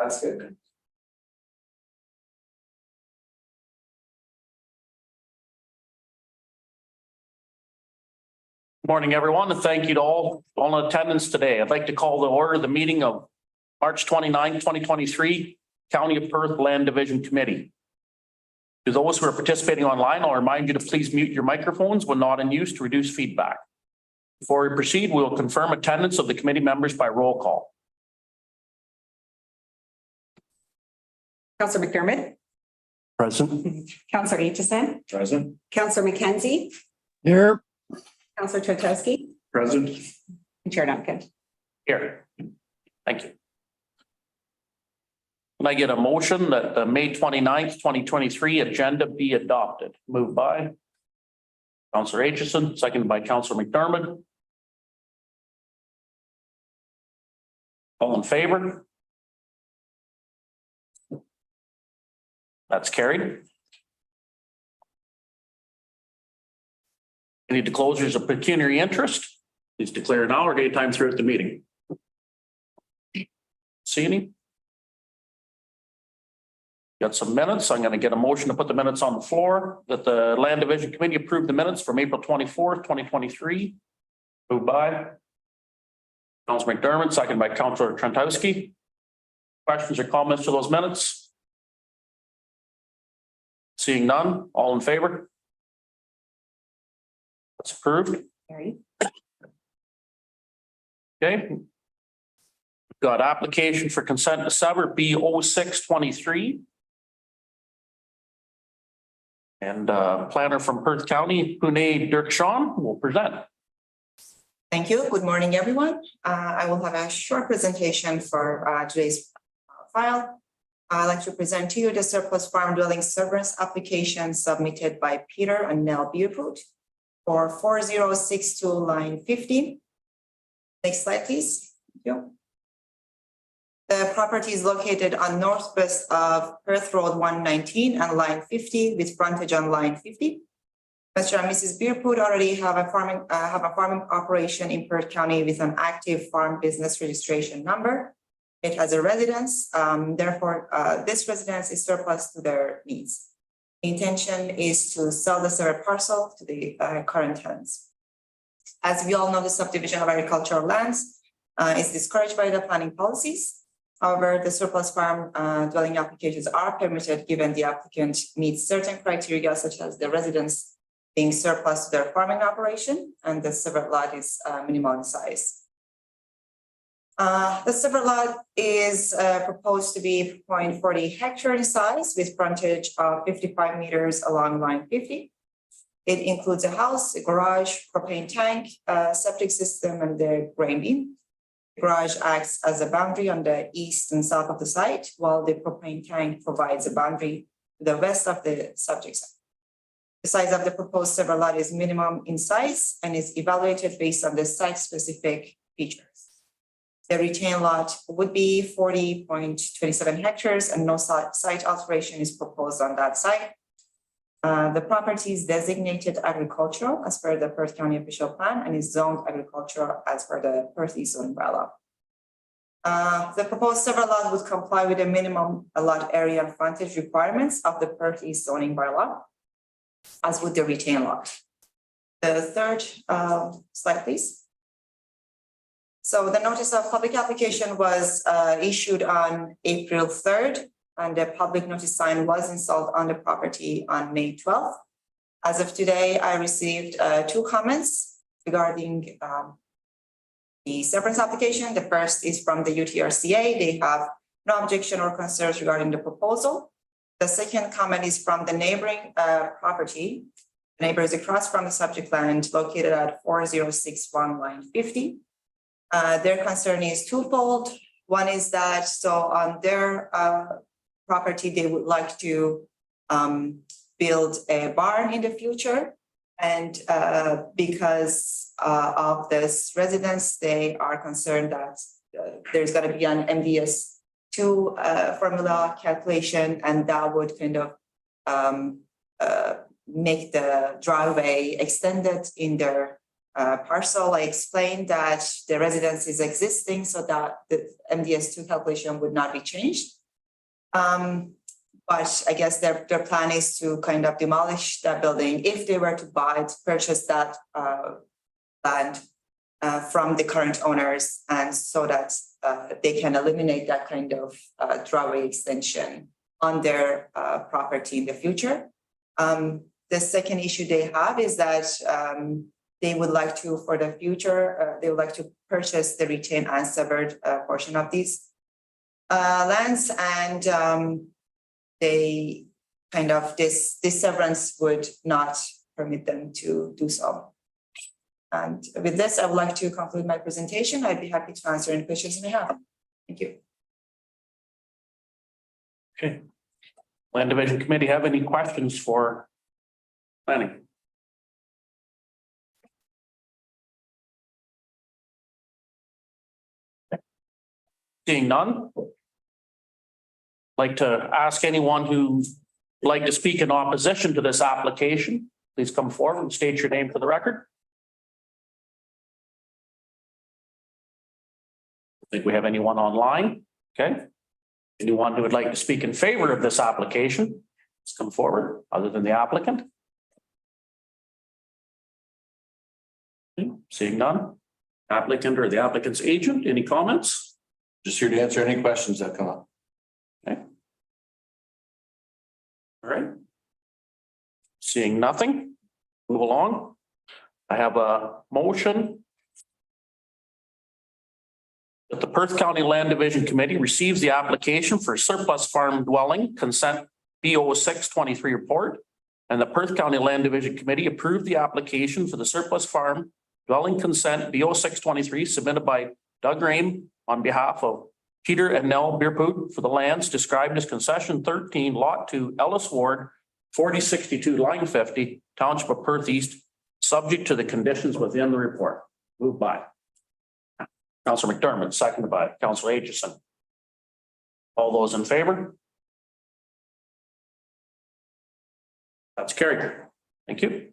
That's good. Morning, everyone, and thank you to all in attendance today. I'd like to call to order the meeting of March 29, 2023, County of Perth Land Division Committee. To those who are participating online, I'll remind you to please mute your microphones when not in use to reduce feedback. Before we proceed, we will confirm attendance of the committee members by roll call. Councillor McDermott. Present. Councillor Aitchison. Present. Councillor McKenzie. Here. Councillor Trotowski. Present. And Chair Duncan. Here. Thank you. Can I get a motion that the May 29th, 2023 agenda be adopted? Moved by Councillor Aitchison, seconded by Councillor McDermott. All in favor? That's carried. Any disclosures of pecuniary interest? Please declare now or anytime throughout the meeting. See any? Got some minutes. I'm going to get a motion to put the minutes on the floor that the Land Division Committee approved the minutes from April 24th, 2023. Moved by Councillor McDermott, seconded by Councillor Trentowski. Questions or comments to those minutes? Seeing none, all in favor? That's approved. Carried. Okay. Got application for consent to sever B0623. And planner from Perth County, Pune Dirkshawn, will present. Thank you. Good morning, everyone. I will have a short presentation for today's file. I'd like to present to you the surplus farm dwelling severance application submitted by Peter and Nell Beerput for 4062 line 50. Next slide, please. Thank you. The property is located on northwest of Perth Road 119 and line 50 with frontage on line 50. Mr. and Mrs. Beerput already have a farming operation in Perth County with an active farm business registration number. It has a residence. Therefore, this residence is surplus to their needs. The intention is to sell the severed parcel to the current tenants. As we all know, the subdivision of agricultural lands is discouraged by the planning policies. However, the surplus farm dwelling applications are permitted given the applicant meets certain criteria such as the residence being surplus to their farming operation and the severed lot is minimal in size. The severed lot is proposed to be 0.40 hectare in size with frontage of 55 meters along line 50. It includes a house, a garage, propane tank, septic system, and the grain bin. The garage acts as a boundary on the east and south of the site, while the propane tank provides a boundary to the west of the subject site. The size of the proposed severed lot is minimum in size and is evaluated based on the site-specific features. The retained lot would be 40.27 hectares and no site alteration is proposed on that site. The property is designated agricultural as per the Perth County official plan and is zoned agricultural as per the Perth East zoning bylaw. The proposed severed lot would comply with the minimum lot area and frontage requirements of the Perth East zoning bylaw, as would the retained lot. The third slide, please. So the notice of public application was issued on April 3rd. And the public notice sign was installed on the property on May 12th. As of today, I received 2 comments regarding the severance application. The first is from the UTRCA. They have no objection or concerns regarding the proposal. The second comment is from the neighboring property. The neighbor is across from the subject land located at 4061 line 50. Their concern is twofold. One is that on their property, they would like to build a barn in the future. And because of this residence, they are concerned that there's going to be an MDS2 formula calculation, and that would kind of make the driveway extended in their parcel, I explained that the residence is existing so that the MDS2 calculation would not be changed. But I guess their plan is to kind of demolish that building if they were to purchase that land from the current owners, and so that they can eliminate that kind of driveway extension on their property in the future. The second issue they have is that they would like to, for the future, they would like to purchase the retained and severed portion of these lands, and they kind of this severance would not permit them to do so. And with this, I would like to conclude my presentation. I'd be happy to answer any questions you may have. Thank you. Okay. Land Division Committee have any questions for planning? Seeing none. Like to ask anyone who'd like to speak in opposition to this application, please come forward and state your name for the record. I think we have anyone online. Okay. Anyone who would like to speak in favor of this application, please come forward, other than the applicant. Okay, seeing none. Applicant or the applicant's agent, any comments? Just here to answer any questions that come up. Okay. All right. Seeing nothing, move along. I have a motion that the Perth County Land Division Committee receives the application for surplus farm dwelling consent BO 623 report, and the Perth County Land Division Committee approved the application for the surplus farm dwelling consent BO 623 submitted by Doug Rame on behalf of Peter and Nell Beerpoot for the lands described as concession 13, lot 2, Ellis Ward, 4062, line 50, Township of Perth East, subject to the conditions within the report. Moved by Councillor McDermott, seconded by Councillor Aitchison. All those in favor? That's carried. Thank you.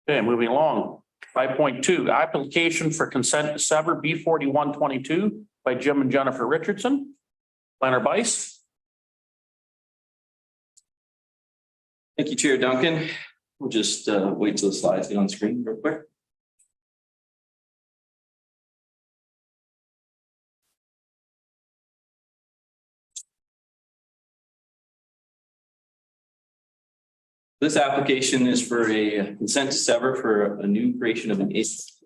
Okay, moving along. 5.2, application for consent to sever B4122 by Jim and Jennifer Richardson. Planner Bice. Thank you, Chair Duncan. We'll just wait till the slides get on screen real quick. This application is for a consent to sever for a new creation of an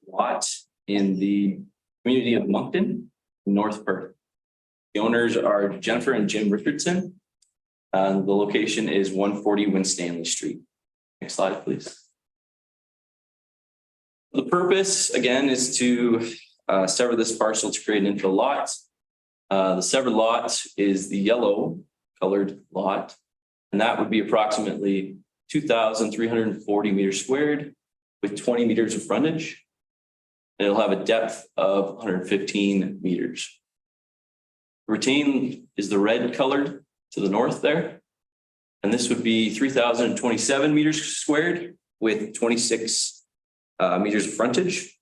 lot in the community of Moncton, North Perth. The owners are Jennifer and Jim Richardson. The location is 140 Winstanley Street. Next slide, please. The purpose, again, is to sever this parcel to create an infill lot. The severed lot is the yellow colored lot, and that would be approximately 2,340 meters squared with 20 meters of frontage. And it'll have a depth of 115 meters. Retain is the red colored to the north there. And this would be 3,027 meters squared with 26 meters of frontage.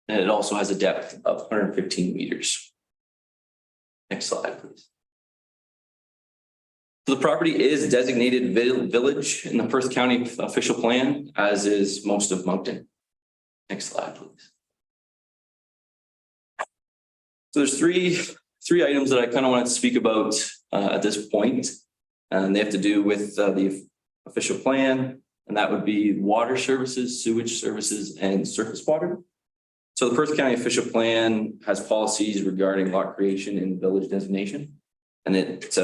And it also has a depth of 115 meters. Next slide, please. So the property is designated village in the Perth County official plan, as is most of Moncton. Next slide, please. So there's three items that I kind of wanted to speak about at this point, and they have to do with the official plan, and that would be water services, sewage services, and surface water. So the Perth County official plan has policies regarding lot creation and village designation, and it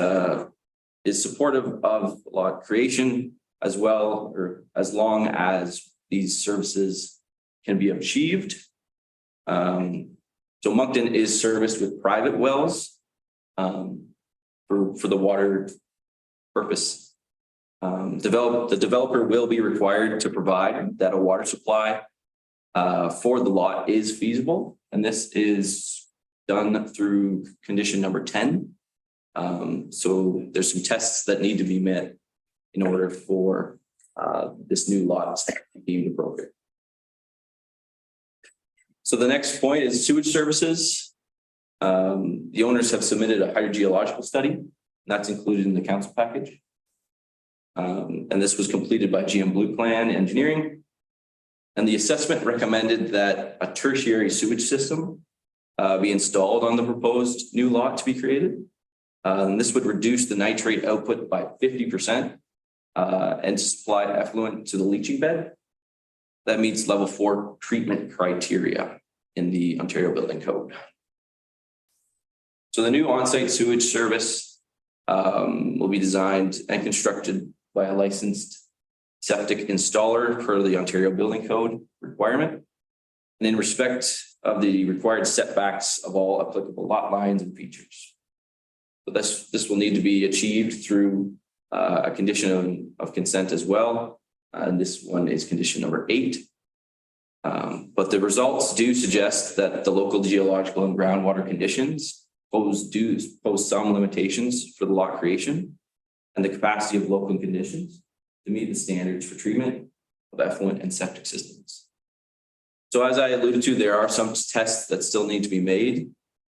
is supportive of lot creation as well, or as long as these services can be achieved. So Moncton is serviced with private wells for the water purpose. The developer will be required to provide that a water supply for the lot is feasible, and this is done through condition number 10. So there's some tests that need to be met in order for this new lot to be deemed appropriate. So the next point is sewage services. The owners have submitted a hydrogeological study, and that's included in the council package. And this was completed by GM Blue Plan Engineering. And the assessment recommended that a tertiary sewage system be installed on the proposed new lot to be created. And this would reduce the nitrate output by 50% and supply effluent to the leaching bed. That meets level 4 treatment criteria in the Ontario Building Code. So the new on-site sewage service will be designed and constructed by a licensed septic installer per the Ontario Building Code requirement. And in respect of the required setbacks of all applicable lot lines and features. So this will need to be achieved through a condition of consent as well. And this one is condition number 8. But the results do suggest that the local geological and groundwater conditions pose some limitations for the lot creation and the capacity of local conditions to meet the standards for treatment of effluent and septic systems. So as I alluded to, there are some tests that still need to be made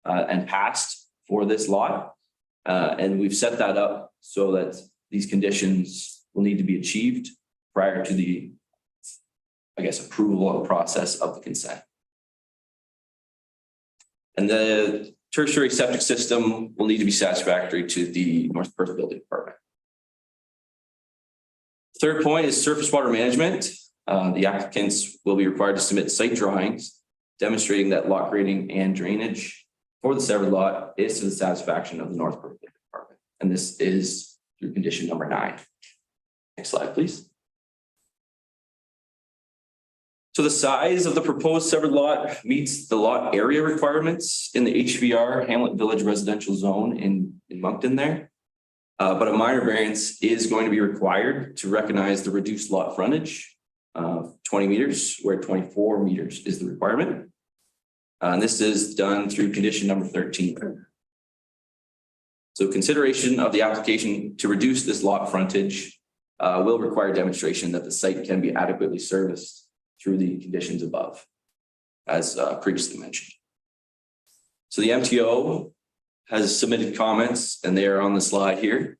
and passed for this lot. And we've set that up so that these conditions will need to be achieved prior to the, approval process of the consent. And the tertiary septic system will need to be satisfactory to the North Perth Building Department. Third point is surface water management. The applicants will be required to submit site drawings demonstrating that lot grading and drainage for the severed lot is to the satisfaction of the North Perth Building Department. And this is through condition number 9. Next slide, please. So the size of the proposed severed lot meets the lot area requirements in the HVR Hamlet Village residential zone in Moncton there. But a minor variance is going to be required to recognize the reduced lot frontage of 20 meters, where 24 meters is the requirement. And this is done through condition number 13. So consideration of the application to reduce this lot frontage will require demonstration that the site can be adequately serviced through the conditions above, as previously mentioned. So the MTO has submitted comments, and they are on the slide here.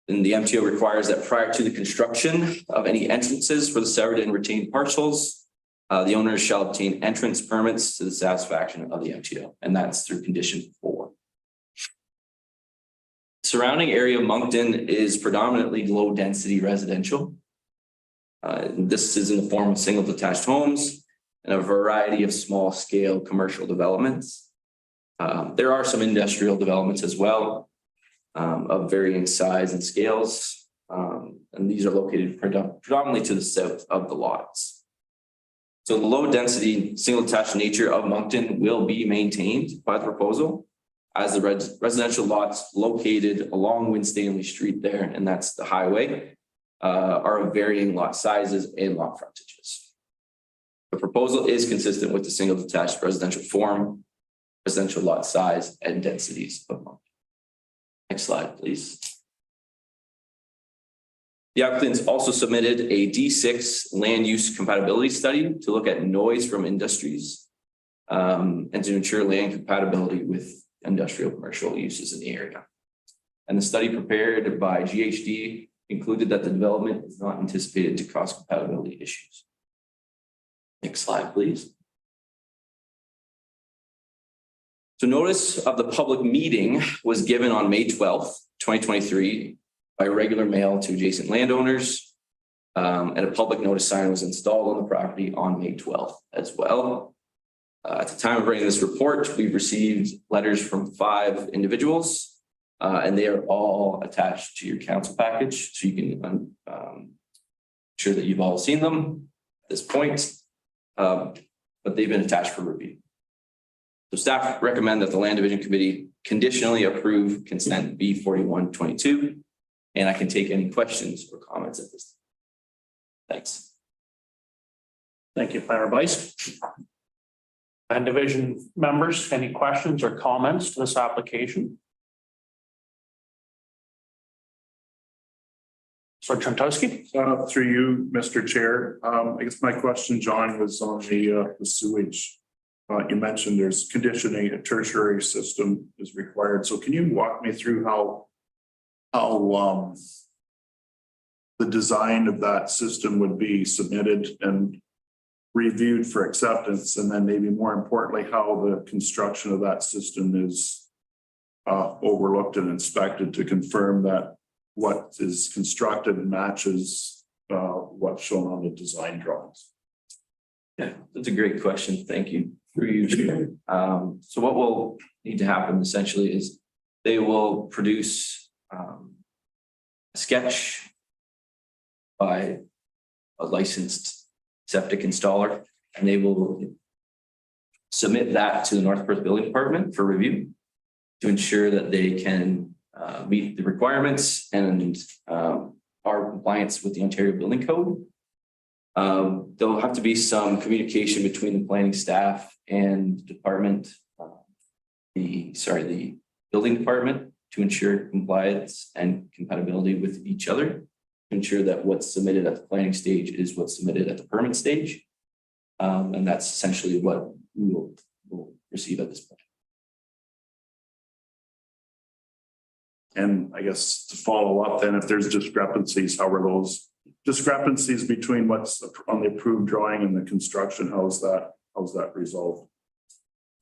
And the MTO requires that prior to the construction of any entrances for the severed and retained parcels, the owners shall obtain entrance permits to the satisfaction of the MTO, and that's through condition 4. Surrounding area of Moncton is predominantly low density residential. This is in the form of single detached homes and a variety of small scale commercial developments. There are some industrial developments as well of varying size and scales. And these are located predominantly to the south of the lots. So the low density single detached nature of Moncton will be maintained by the proposal as the residential lots located along Winstanley Street there, and that's the highway, are of varying lot sizes and lot frontages. The proposal is consistent with the single detached residential form, residential lot size, and densities of Moncton. Next slide, please. The applicants also submitted a D6 land use compatibility study to look at noise from industries and to ensure land compatibility with industrial commercial uses in the area. And the study prepared by GHD included that the development is not anticipated to cause compatibility issues. Next slide, please. So notice of the public meeting was given on May 12th, 2023 by regular mail to adjacent landowners. And a public notice sign was installed on the property on May 12th as well. At the time of writing this report, we've received letters from 5 individuals, and they are all attached to your council package. So you can ensure that you've all seen them at this point, but they've been attached for review. So staff recommend that the Land Division Committee conditionally approve consent B4122, and I can take any questions or comments at this time. Thanks. Thank you, Planner Bice. Land Division members, any questions or comments to this application? Trentowski? Through you, Mr. Chair. I guess my question, John, was on the sewage. You mentioned there's conditioning, a tertiary system is required. So can you walk me through how the design of that system would be submitted and reviewed for acceptance, and then maybe more importantly, how the construction of that system is overlooked and inspected to confirm that what is constructed matches what's shown on the design drawings? Yeah, that's a great question. Thank you. Through you, Chair. So what will need to happen essentially is they will produce a sketch by a licensed septic installer, and they will submit that to the North Perth Building Department for review to ensure that they can meet the requirements and are compliance with the Ontario Building Code. There'll have to be some communication between the planning staff and department, the building department, to ensure compliance and compatibility with each other, to ensure that what's submitted at the planning stage is what's submitted at the permit stage. And that's essentially what we will receive at this point. And I guess to follow up, then, if there's discrepancies, how are those discrepancies between what's on the approved drawing and the construction? How's that resolved?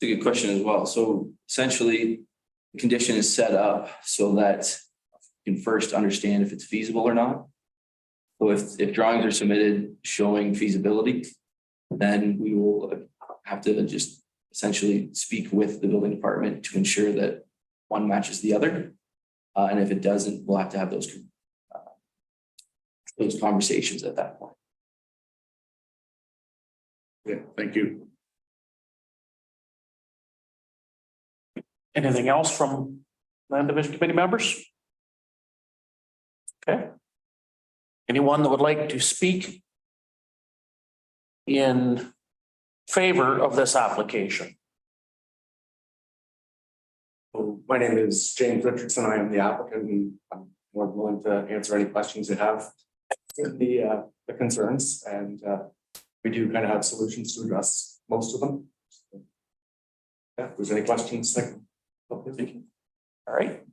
It's a good question as well. So essentially, the condition is set up so that you can first understand if it's feasible or not. So if drawings are submitted showing feasibility, then we will have to just essentially speak with the building department to ensure that one matches the other. And if it doesn't, we'll have to have those conversations at that point. Yeah, thank you. Anything else from Land Division Committee members? Okay. Anyone that would like to speak in favor of this application? My name is James Richardson. I am the applicant, and I'm more than willing to answer any questions you have with the concerns, and we do kind of have solutions to address most of them. Yeah, if there's any questions, All right.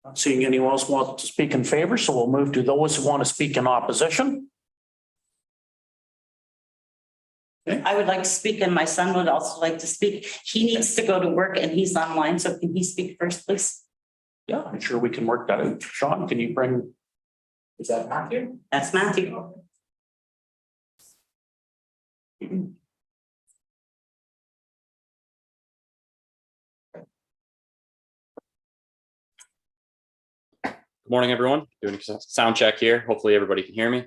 Not seeing anyone else want to speak in favor, so we'll move to those who want to speak in opposition. I would like to speak, and my son would also like to speak. He needs to go to work and he's online, so can he speak first, please? Yeah, I'm sure we can work that out. Sean, can you bring? is that Matthew? That's Matthew. Good morning, everyone. Doing a sound check here. Hopefully everybody can hear me.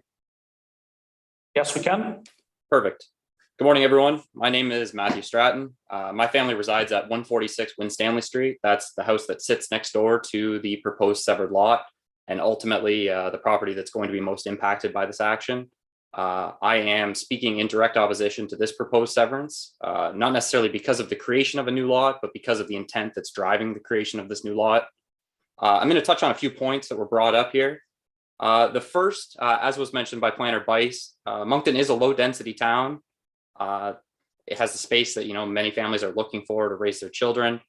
Yes, we can. Perfect. Good morning, everyone. My name is Matthew Stratton. My family resides at 146 Winstanley Street. That's the house that sits next door to the proposed severed lot, and ultimately the property that's going to be most impacted by this action. I am speaking in direct opposition to this proposed severance, not necessarily because of the creation of a new lot, but because of the intent that's driving the creation of this new lot. I'm going to touch on a few points that were brought up here. The first, as was mentioned by Planner Bice, Moncton is a low density town. It has the space that, many families are looking for to raise their children.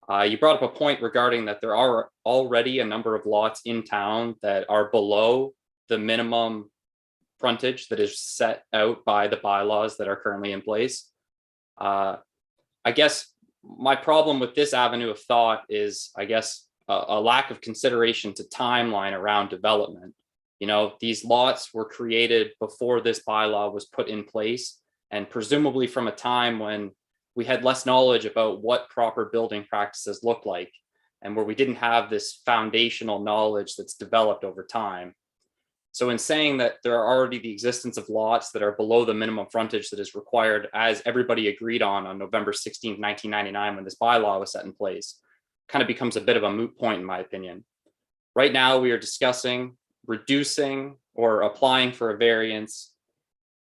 You brought up a point regarding that there are already a number of lots in town that are below the minimum frontage that is set out by the bylaws that are currently in place. I guess my problem with this avenue of thought is, a lack of consideration to timeline around development. These lots were created before this bylaw was put in place, and presumably from a time when we had less knowledge about what proper building practices look like, and where we didn't have this foundational knowledge that's developed over time. So in saying that there are already the existence of lots that are below the minimum frontage that is required, as everybody agreed on November 16th, 1999, when this bylaw was set in place, kind of becomes a bit of a moot point in my opinion. Right now we are discussing reducing or applying for a variance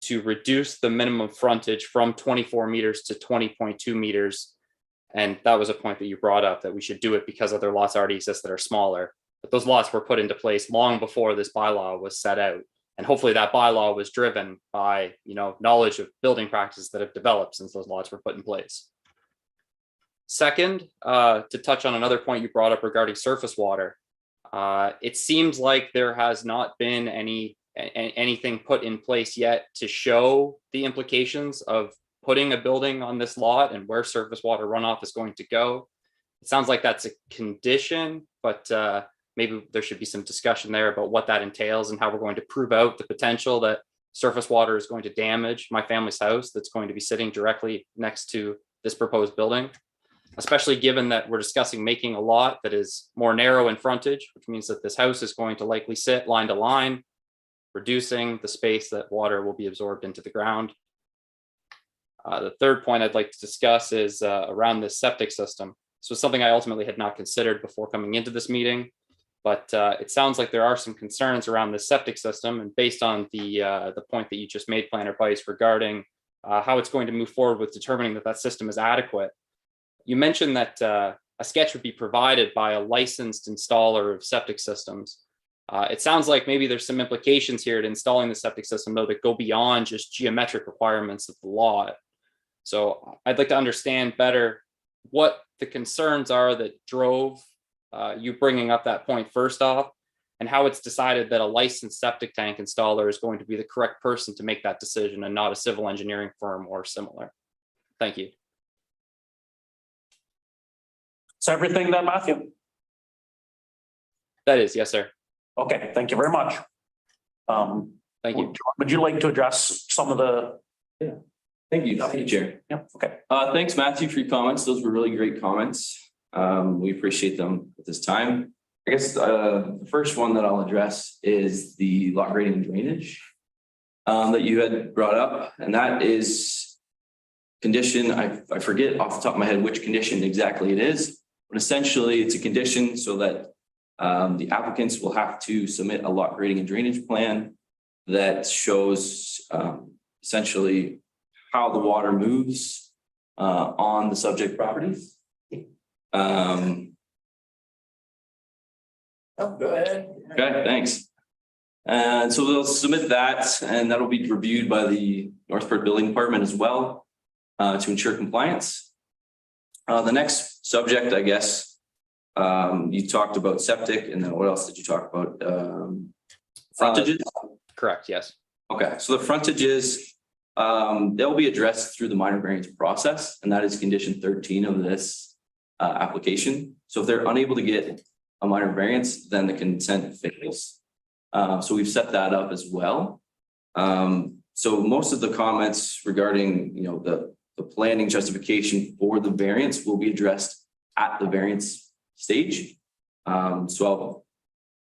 to reduce the minimum frontage from 24 meters to 20.2 meters. And that was a point that you brought up, that we should do it because other lots already exist that are smaller. But those lots were put into place long before this bylaw was set out. And hopefully that bylaw was driven by, knowledge of building practices that have developed since those lots were put in place. Second, to touch on another point you brought up regarding surface water, it seems like there has not been anything put in place yet to show the implications of putting a building on this lot and where surface water runoff is going to go. It sounds like that's a condition, but maybe there should be some discussion there about what that entails and how we're going to prove out the potential that surface water is going to damage my family's house that's going to be sitting directly next to this proposed building, especially given that we're discussing making a lot that is more narrow in frontage, which means that this house is going to likely sit line to line, reducing the space that water will be absorbed into the ground. The third point I'd like to discuss is around this septic system. This was something I ultimately had not considered before coming into this meeting, but it sounds like there are some concerns around the septic system, and based on the point that you just made, Planner Bice, regarding how it's going to move forward with determining that that system is adequate. You mentioned that a sketch would be provided by a licensed installer of septic systems. It sounds like maybe there's some implications here to installing the septic system, though, that go beyond just geometric requirements of the lot. So I'd like to understand better what the concerns are that drove you bringing up that point first off, and how it's decided that a licensed septic tank installer is going to be the correct person to make that decision and not a civil engineering firm or similar. Thank you. Is everything then, Matthew? That is, yes, sir. Okay, thank you very much. Thank you. Would you like to address some of the? Thank you, Chair. Yeah, okay. Thanks, Matthew, for your comments. Those were really great comments. We appreciate them at this time. I guess the first one that I'll address is the lot grading and drainage that you had brought up, and that is condition. I forget off the top of my head which condition exactly it is, but essentially it's a condition so that the applicants will have to submit a lot grading and drainage plan that shows essentially how the water moves on the subject properties. Go ahead. Okay, thanks. And so they'll submit that, and that'll be reviewed by the North Perth Building Department as well to ensure compliance. The next subject, I guess, you talked about septic, and then what else did you talk about? Frontages? Correct, yes. Okay, so the frontages, they'll be addressed through the minor variance process, and that is condition 13 of this application. So if they're unable to get a minor variance, then the consent fails. So we've set that up as well. So most of the comments regarding, the planning justification for the variance will be addressed at the variance stage. So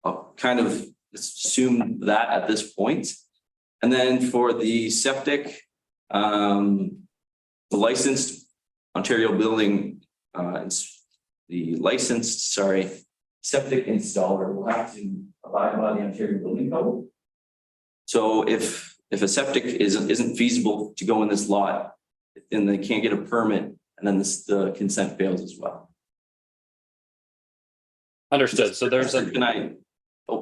I'll kind of assume that at this point. And then for the septic, the licensed Ontario building, septic installer will have to abide by the Ontario Building Code. So if a septic isn't feasible to go in this lot, then they can't get a permit, and then the consent fails as well. Understood. So there's a.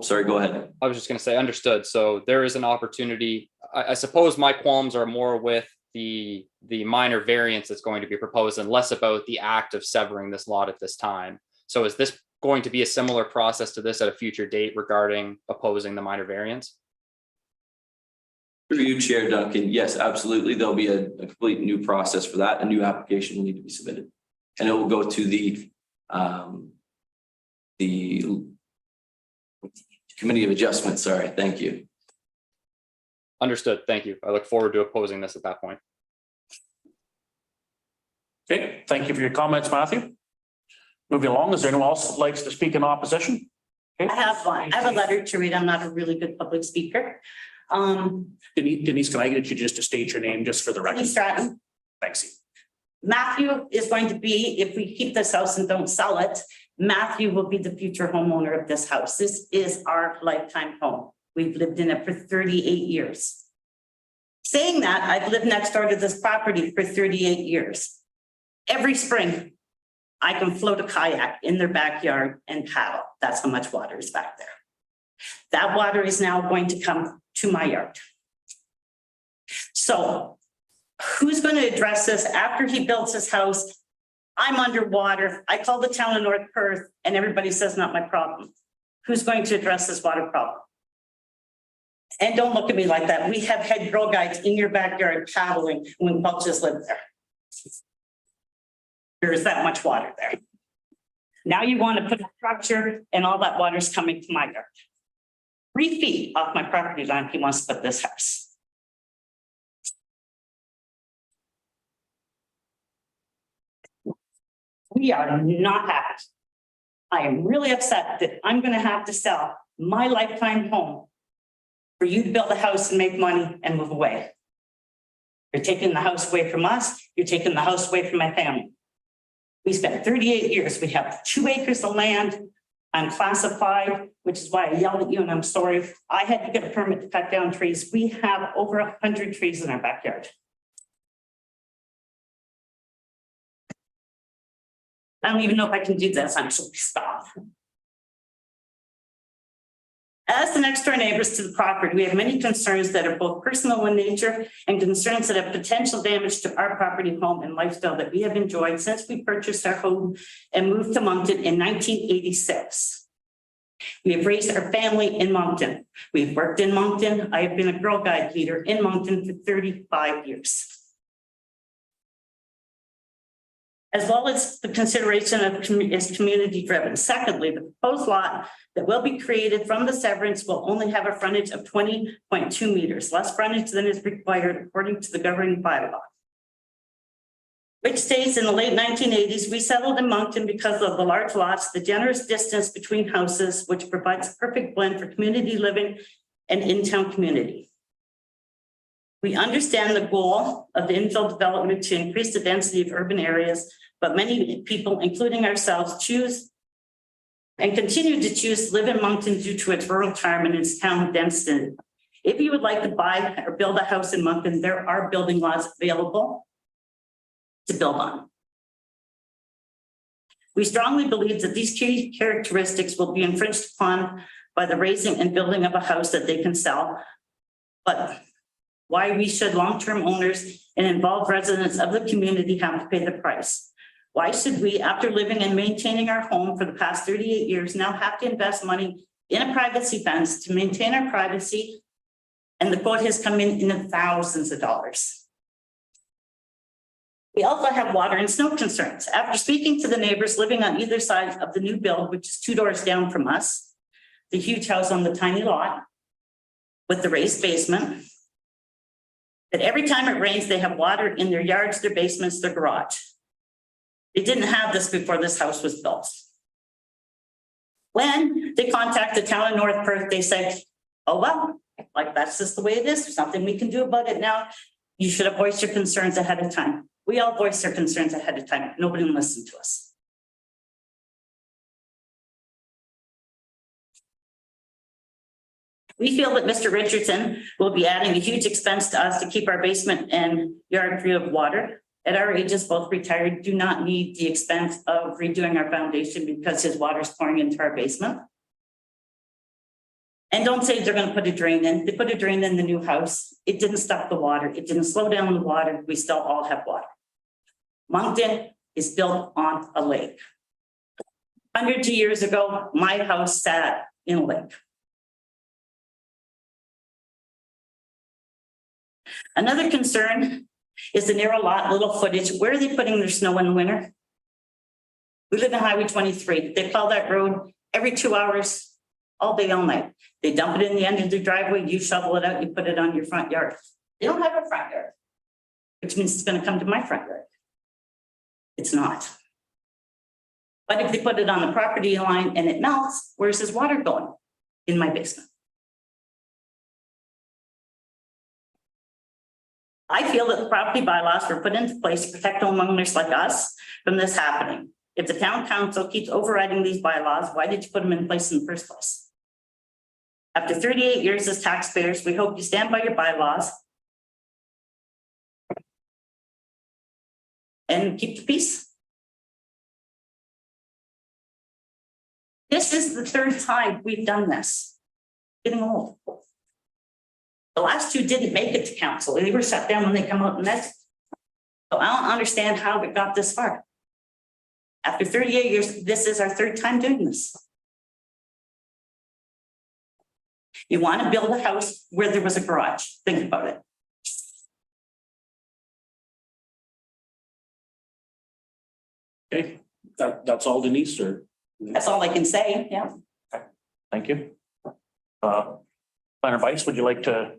Sorry, go ahead. I was just going to say understood. So there is an opportunity. I suppose my qualms are more with the minor variance that's going to be proposed and less about the act of severing this lot at this time. So is this going to be a similar process to this at a future date regarding opposing the minor variance? Through you, Chair Duncan. Yes, absolutely. There'll be a complete new process for that. A new application will need to be submitted, and it will go to the Committee of Adjustment. Sorry, thank you. Understood. Thank you. I look forward to opposing this at that point. Okay, thank you for your comments, Matthew. Moving along, is there anyone else that likes to speak in opposition? Okay. I have one. I have a letter to read. I'm not a really good public speaker. Denise, can I get you just to state your name just for the record? Denise Stratton. Thanks. Matthew is going to be, if we keep this house and don't sell it, Matthew will be the future homeowner of this house. This is our lifetime home. We've lived in it for 38 years. Saying that, I've lived next door to this property for 38 years. Every spring, I can float a kayak in their backyard and paddle. That's how much water is back there. That water is now going to come to my yard. So who's going to address this after he builds his house? I'm underwater. I call the town of North Perth and everybody says not my problem. Who's going to address this water problem? And don't look at me like that. We have had Girl Guides in your backyard paddling when Welch's lived there. There is that much water there. Now you want to put a structure and all that water is coming to my yard. 3 feet off my property line, he wants to put this house. We are not happy. I am really upset that I'm going to have to sell my lifetime home for you to build a house and make money and move away. You're taking the house away from us. You're taking the house away from my family. We spent 38 years. We have 2 acres of land. I'm classified, which is why I yelled at you and I'm sorry. I had to get a permit to cut down trees. We have over 100 trees in our backyard. I don't even know if I can do this. I'm so pissed off. As the next door neighbors to the property, we have many concerns that are both personal in nature and concerns that have potential damage to our property, home, and lifestyle that we have enjoyed since we purchased our home and moved to Moncton in 1986. We have raised our family in Moncton. We've worked in Moncton. I have been a Girl Guide leader in Moncton for 35 years. As well as the consideration of is community driven. Secondly, the proposed lot that will be created from the severance will only have a frontage of 20.2 meters, less frontage than is required according to the governing bylaw. Which states in the late 1980s, we settled in Moncton because of the large lots, the generous distance between houses, which provides a perfect blend for community living and in-town community. We understand the goal of the infill development to increase the density of urban areas, but many people, including ourselves, choose and continue to choose to live in Moncton due to its rural charm and its town density. If you would like to buy or build a house in Moncton, there are building lots available to build on. We strongly believe that these key characteristics will be infringed upon by the raising and building of a house that they can sell, but why we should long-term owners and involved residents of the community have to pay the price. Why should we, after living and maintaining our home for the past 38 years, now have to invest money in a privacy fence to maintain our privacy? And the quote has come in the thousands of dollars. We also have water and snow concerns. After speaking to the neighbors living on either side of the new build, which is 2 doors down from us, the huge house on the tiny lot with the raised basement, that every time it rains, they have water in their yards, their basements, their garage. They didn't have this before this house was built. When they contacted the town of North Perth, they said, oh, well, like that's just the way it is. There's nothing we can do about it now. You should have voiced your concerns ahead of time. We all voiced our concerns ahead of time. Nobody listened to us. We feel that Mr. Richardson will be adding a huge expense to us to keep our basement and yard free of water. At our ages, both retired, do not need the expense of redoing our foundation because his water is pouring into our basement. And don't say they're going to put a drain in. They put a drain in the new house. It didn't stop the water. It didn't slow down the water. We still all have water. Moncton is built on a lake. Hundreds of years ago, my house sat in a lake. Another concern is the narrow lot, little footage. Where are they putting their snow in the winter? We live in Highway 23. They plow that road every 2 hours, all day, all night. They dump it in the end of their driveway. You shovel it out, you put it on your front yard. They don't have a front yard, which means it's going to come to my front yard. It's not. But if they put it on the property line and it melts, where's his water going? In my basement. I feel that the property bylaws were put into place to protect homeowners like us from this happening. If the town council keeps overriding these bylaws, why did you put them in place in the first place? After 38 years as taxpayers, we hope you stand by your bylaws and keep the peace. This is the third time we've done this. Getting old. The last two didn't make it to council. They were shut down when they come out and that's. So I don't understand how we got this far. After 38 years, this is our third time doing this. You want to build a house where there was a garage. Think about it. Okay, that's all Denise, or? That's all I can say. Yeah. Thank you. Planner Vice, would you like to?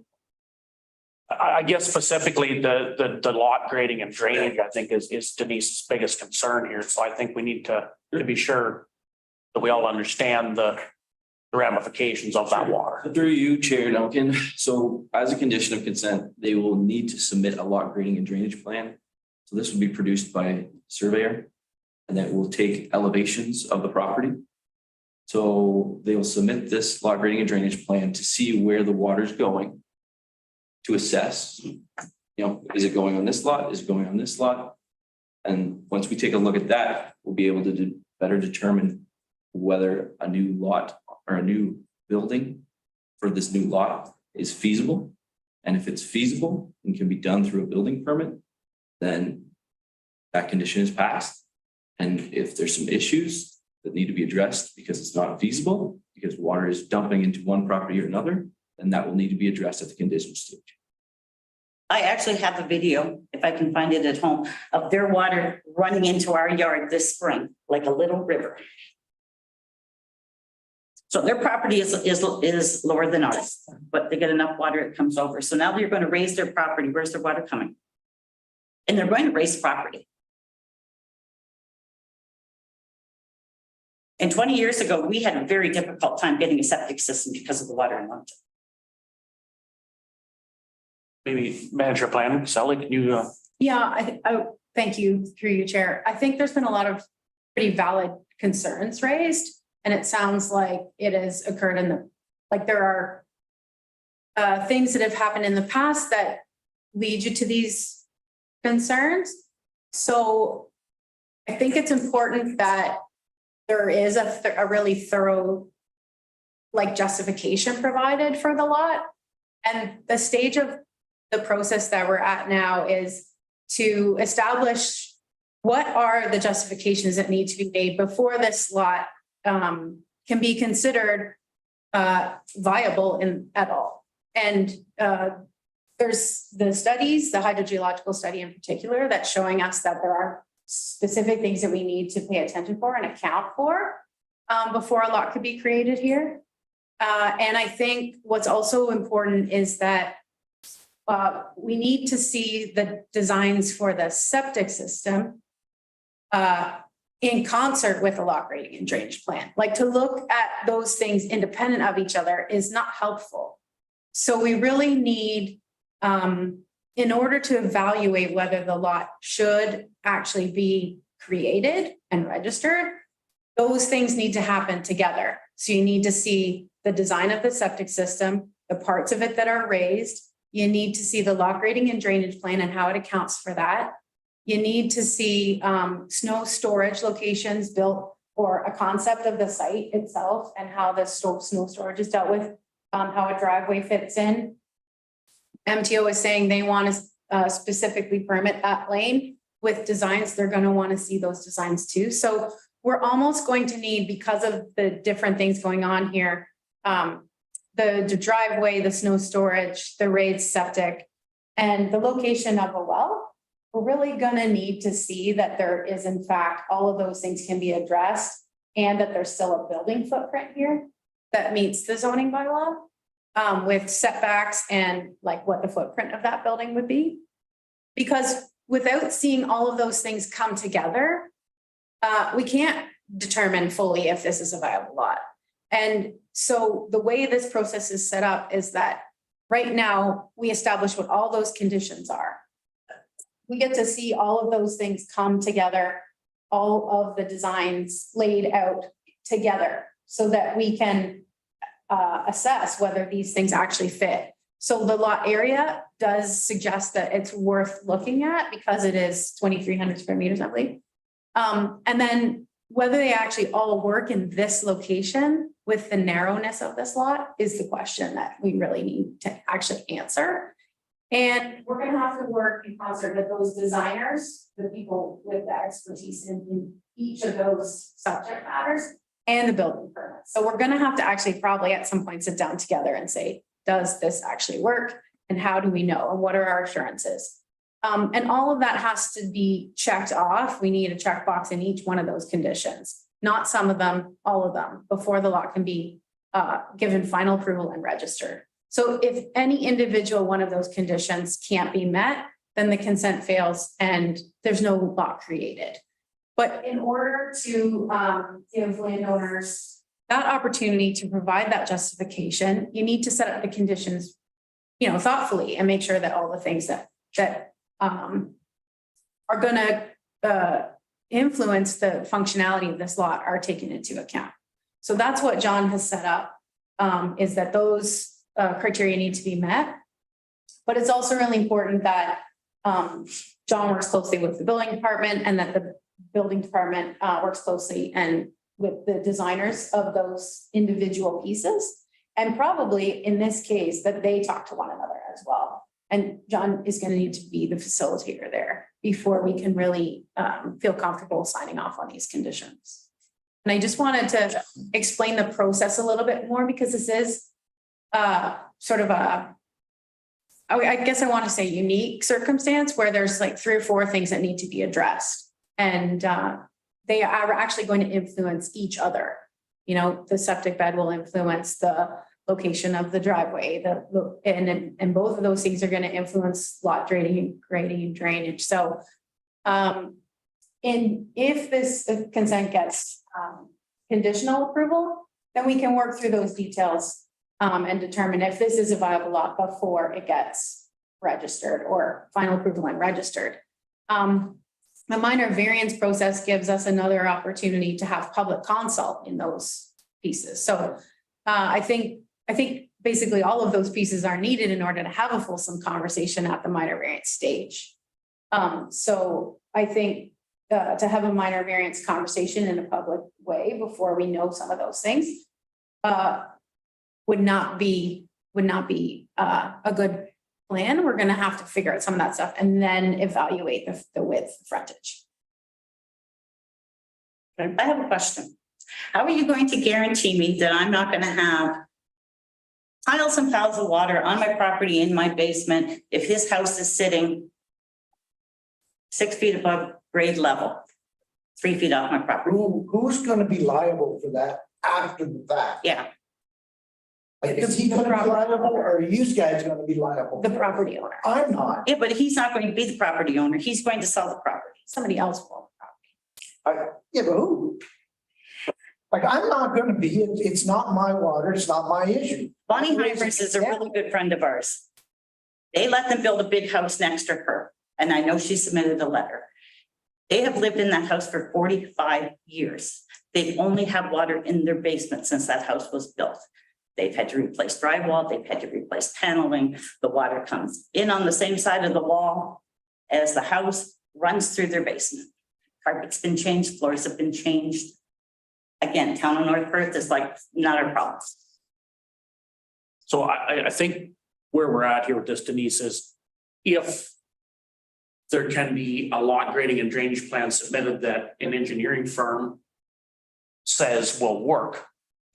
I guess specifically the lot grading and drainage, I think is Denise's biggest concern here. So I think we need to be sure that we all understand the ramifications of that water. Through you, Chair Duncan, so as a condition of consent, they will need to submit a lot grading and drainage plan. So this will be produced by a surveyor, and that will take elevations of the property. So they will submit this lot grading and drainage plan to see where the water is going, to assess, is it going on this lot? Is it going on this lot? And once we take a look at that, we'll be able to better determine whether a new lot or a new building for this new lot is feasible. And if it's feasible and can be done through a building permit, then that condition is passed. And if there's some issues that need to be addressed because it's not feasible, because water is dumping into one property or another, then that will need to be addressed at the condition stage. I actually have a video, if I can find it at home, of their water running into our yard this spring, like a little river. So their property is lower than ours, but they get enough water, it comes over. So now they're going to raise their property. Where's their water coming? And they're going to raise property. And 20 years ago, we had a very difficult time getting a septic system because of the water in London. Maybe manager planning, Sally, can you? Yeah, thank you through you, Chair. I think there's been a lot of pretty valid concerns raised, and it sounds like it has occurred there are things that have happened in the past that lead you to these concerns. So I think it's important that there is a really thorough justification provided for the lot. And the stage of the process that we're at now is to establish what are the justifications that need to be made before this lot can be considered viable at all. And there's the studies, the hydrogeological study in particular, that's showing us that there are specific things that we need to pay attention for and account for before a lot could be created here. And I think what's also important is that we need to see the designs for the septic system in concert with the lot grading and drainage plan. To look at those things independent of each other is not helpful. So we really need, in order to evaluate whether the lot should actually be created and registered, those things need to happen together. So you need to see the design of the septic system, the parts of it that are raised. You need to see the lot grading and drainage plan and how it accounts for that. You need to see snow storage locations built, or a concept of the site itself and how the snow storage is dealt with, how a driveway fits in. MTO is saying they want to specifically permit that lane with designs. They're going to want to see those designs too. So we're almost going to need, because of the different things going on here, the driveway, the snow storage, the raised septic, and the location of a well. We're really going to need to see that there is, in fact, all of those things can be addressed, and that there's still a building footprint here that meets the zoning bylaw with setbacks and what the footprint of that building would be. Because without seeing all of those things come together, we can't determine fully if this is a viable lot. And so the way this process is set up is that right now we establish what all those conditions are. We get to see all of those things come together, all of the designs laid out together, so that we can assess whether these things actually fit. So the lot area does suggest that it's worth looking at because it is 2,300 square meters, I believe. And then whether they actually all work in this location with the narrowness of this lot is the question that we really need to actually answer. And we're gonna have to work in concert with those designers, the people with the expertise in each of those subject matters and the building permit. So we're gonna have to actually probably at some point sit down together and say, does this actually work? And how do we know? And what are our assurances? And all of that has to be checked off. We need a checkbox in each one of those conditions, not some of them, all of them, before the lot can be given final approval and registered. So if any individual one of those conditions can't be met, then the consent fails and there's no lot created. But in order to give landowners that opportunity to provide that justification, you need to set up the conditions, you know, thoughtfully and make sure that all the things that are gonna influence the functionality of this lot are taken into account. So that's what John has set up, is that those criteria need to be met. But it's also really important that John works closely with the building department and that the building department works closely and with the designers of those individual pieces. And probably in this case that they talk to one another as well. And John is going to need to be the facilitator there before we can really feel comfortable signing off on these conditions. And I just wanted to explain the process a little bit more because this is sort of I guess I want to say unique circumstance where there's like 3 or 4 things that need to be addressed. And they are actually going to influence each other. You know, the septic bed will influence the location of the driveway, and both of those things are going to influence lot grading and drainage. So, if this consent gets conditional approval, then we can work through those details and determine if this is a viable lot before it gets registered or final approval and registered. The minor variance process gives us another opportunity to have public consult in those pieces. So I think basically all of those pieces are needed in order to have a fulsome conversation at the minor variance stage. So I think to have a minor variance conversation in a public way before we know some of those things would not be a good plan. We're going to have to figure out some of that stuff and then evaluate the width, the frontage. I have a question. How are you going to guarantee me that I'm not going to have piles and piles of water on my property in my basement if his house is sitting 6 feet above grade level, 3 feet off my property? Who's gonna be liable for that after the fact? Yeah, Like, is he gonna be liable or are you guys gonna be liable? The property owner, I'm not. yeah, but he's not going to be the property owner. He's going to sell the property. somebody else will. Yeah, but who? Like, I'm not gonna be, it's not my water, it's not my issue. Bonnie Hybers is a really good friend of ours. They let them build a big house next to her, and I know she submitted a letter. They have lived in that house for 45 years. They only have water in their basement since that house was built. They've had to replace drywall, they've had to replace paneling. The water comes in on the same side of the wall as the house, runs through their basement. Carpet's been changed, floors have been changed. Again, town of North Perth is like not our problem. So I think where we're at here with this, Denise, is if there can be a lot grading and drainage plan submitted that an engineering firm says will work,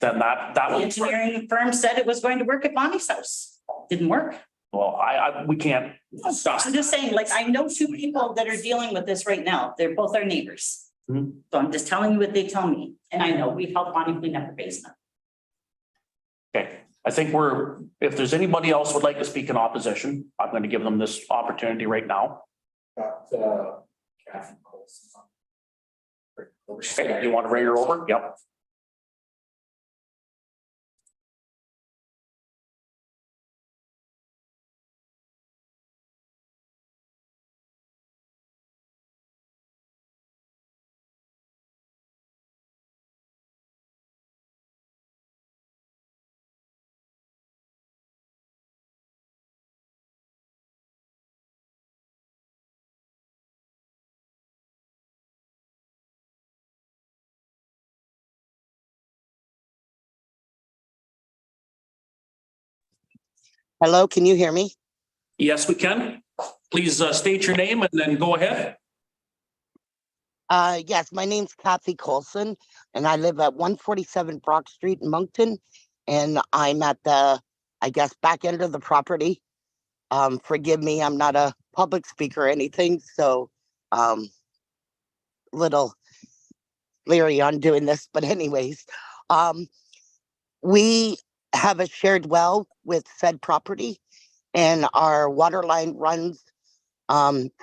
then that The will. engineering firm said it was going to work at Bonnie's house. Didn't work. Well, we can't discuss. I'm just saying, like, I know 2 people that are dealing with this right now. They're both our neighbors. Mhm. So I'm just telling you what they tell me. And I know we helped Bonnie clean up her basement. Okay, I think if there's anybody else would like to speak in opposition, I'm going to give them this opportunity right now. Kathy Colson. Okay, you want to bring her over? Yep. Hello, can you hear me? Yes, we can. Please state your name and then go ahead. Yes, my name's Kathy Colson and I live at 147 Brock Street in Moncton. And I'm at the, I guess, back end of the property. Forgive me, I'm not a public speaker or anything, so little leery on doing this, but anyways, we have a shared well with said property and our water line runs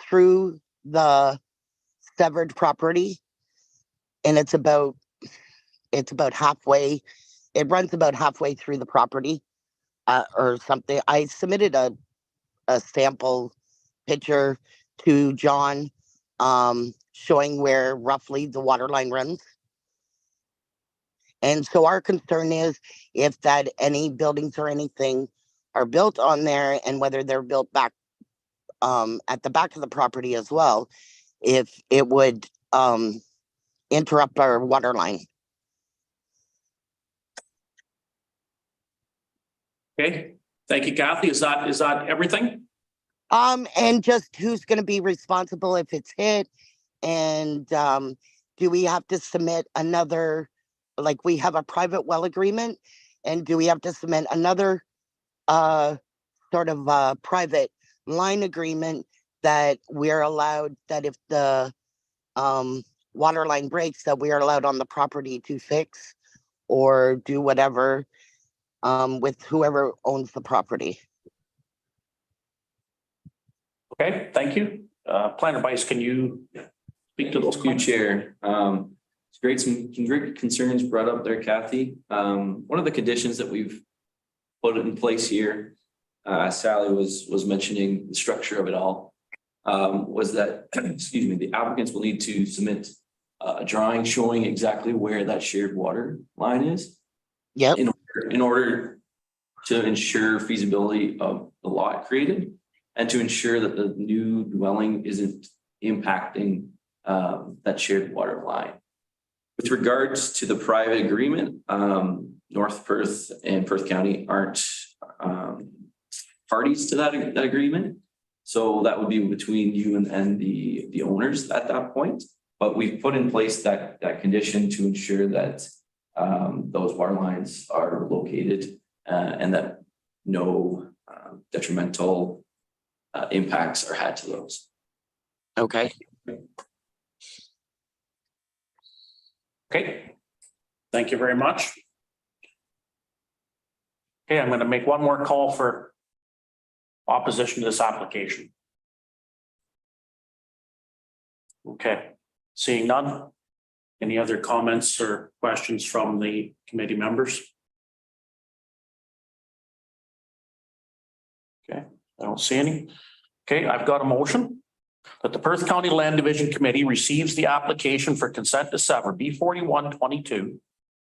through the severed property, and it's about halfway. It runs about halfway through the property, or something. I submitted a sample picture to John, showing where roughly the water line runs. And so our concern is if that any buildings or anything are built on there, and whether they're built back at the back of the property as well, if it would interrupt our water line. Okay, thank you, Kathy. Is that everything? And just who's gonna be responsible if it's hit? And do we have to submit another, like we have a private well agreement? And do we have to submit another sort of private line agreement that we're allowed, that if the water line breaks, that we are allowed on the property to fix or do whatever with whoever owns the property? Okay, thank you. Planner Vice, can you speak to those? Thank you, Chair. It's some great concerns brought up there, Kathy. One of the conditions that we've put in place here, Sally was mentioning the structure of it all, was that, excuse me, the applicants will need to submit a drawing showing exactly where that shared water line is. Yep. In order to ensure feasibility of the lot created and to ensure that the new dwelling isn't impacting that shared water line. With regards to the private agreement, North Perth and Perth County aren't parties to that agreement. So that would be between you and the owners at that point. But we've put in place that condition to ensure that those water lines are located and that no detrimental impacts are had to those. Okay. Okay, thank you very much. Okay, I'm going to make one more call for opposition to this application. Okay, seeing none. Any other comments or questions from the committee members? Okay, I don't see any. Okay, I've got a motion that the Perth County Land Division Committee receives the application for consent to sever B4122,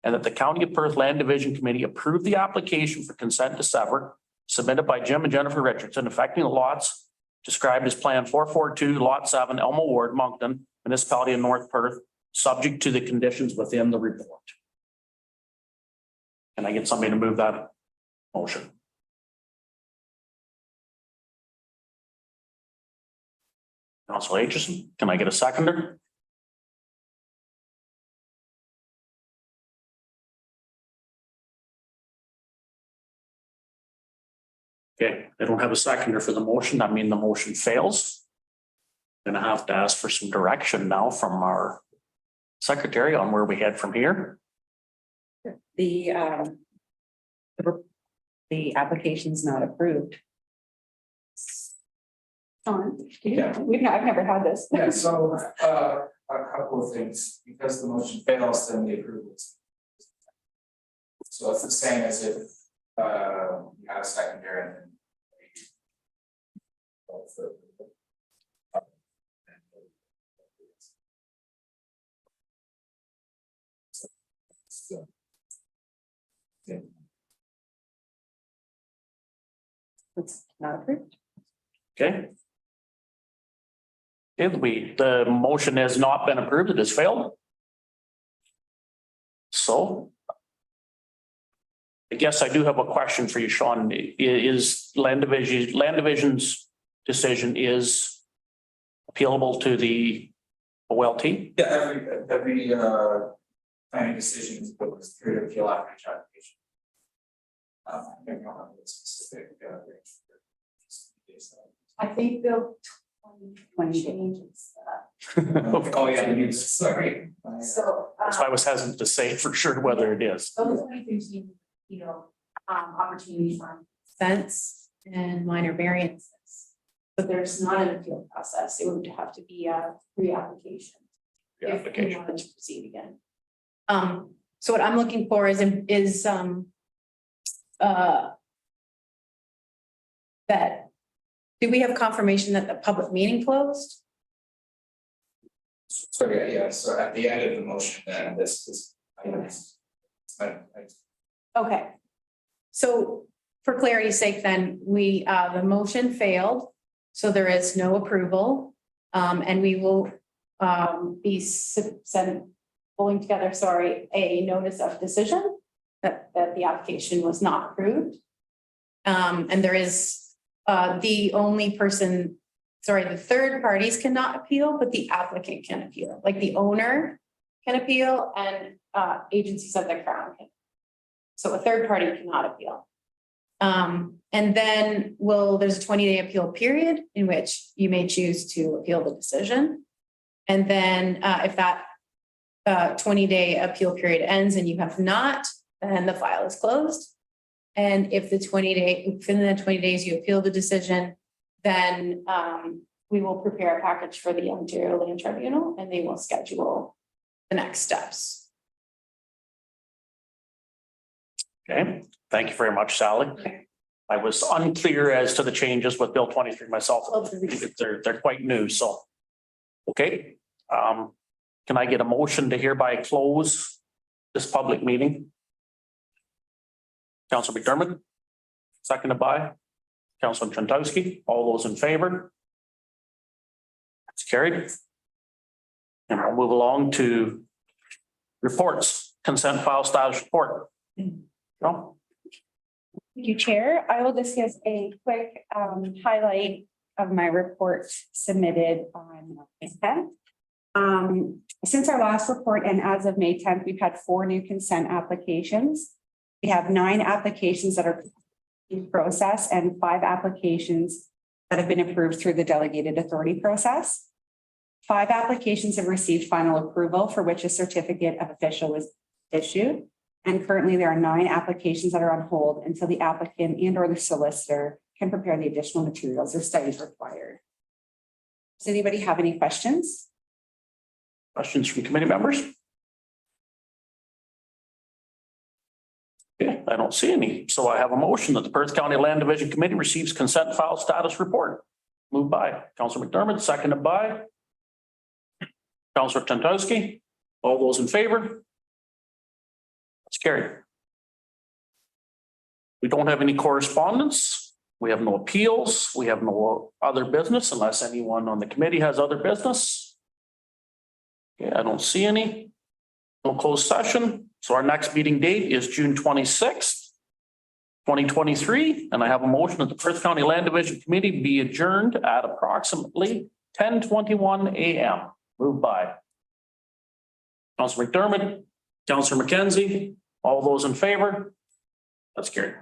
and that the County of Perth Land Division Committee approve the application for consent to sever submitted by Jim and Jennifer Richardson affecting the lots described as Plan 442, Lot 7, Elmo Ward, Moncton, Municipality of North Perth, subject to the conditions within the report. Can I get somebody to move that motion? Councilor Aitchison, can I get a seconder? Okay, I don't have a seconder for the motion. I mean, the motion fails. Gonna have to ask for some direction now from our secretary on where we head from here. The application's not approved. Sean, I've never had this. Yeah, so a couple of things, because the motion fails, then the approval is. So it's the same as if you had a secondary and then. It's not approved. Okay. The motion has not been approved. It has failed. So I guess I do have a question for you, Sean. Is land division's decision is appealable to the OLT? Yeah, every planning decision is put through to appeal after each application. Maybe I'll have a specific. I think Bill 20 changes that. Oh, yeah, sorry. So. That's why I was hesitant to say for sure whether it is. Those 2015, opportunities on fence and minor variances. But there's not an appeal process. It would have to be a pre-application. If we Application. wanted to proceed again. So what I'm looking for is that, do we have confirmation that the public meeting closed? So, yeah, so at the end of the motion, then this is. Okay. So for clarity's sake, then the motion failed, so there is no approval. And we will be pulling together, a notice of decision that the application was not approved. And there is the only person, the third parties cannot appeal, but the applicant can appeal, like the owner can appeal and agencies of the crown can. So a third party cannot appeal. And then there's a 20-day appeal period in which you may choose to appeal the decision. And then if that 20-day appeal period ends and you have not, then the file is closed. And if within the 20 days you appeal the decision, then we will prepare a package for the Ontario Land Tribunal and they will schedule the next steps. Okay, thank you very much, Sally. I was unclear as to the changes with Bill 23 myself. They're quite new, so. Okay, can I get a motion to hereby close this public meeting? Councilor McDermott, seconded by Councilor Chantowski. All those in favor? It's carried. And we'll move along to reports, consent file status report. No? Thank you, Chair. I will discuss a quick highlight of my report submitted on May 10th. Since our last report and as of May 10th, we've had 4 new consent applications. We have 9 applications that are in process and 5 applications that have been approved through the delegated authority process. 5 applications have received final approval for which a certificate of official was issued. And currently there are 9 applications that are on hold until the applicant and or the solicitor can prepare the additional materials or studies required. Does anybody have any questions? Questions from committee members? Okay, I don't see any. So I have a motion that the Perth County Land Division Committee receives consent file status report. Moved by Councilor McDermott, seconded by Councilor Chantowski. All those in favor? It's carried. We don't have any correspondence. We have no appeals. We have no other business unless anyone on the committee has other business. Okay, I don't see any. No closed session. So our next meeting date is June 26th, 2023. And I have a motion that the Perth County Land Division Committee be adjourned at approximately 10:21 a.m. Moved by Councilor McDermott, Councilor McKenzie. All those in favor? That's carried.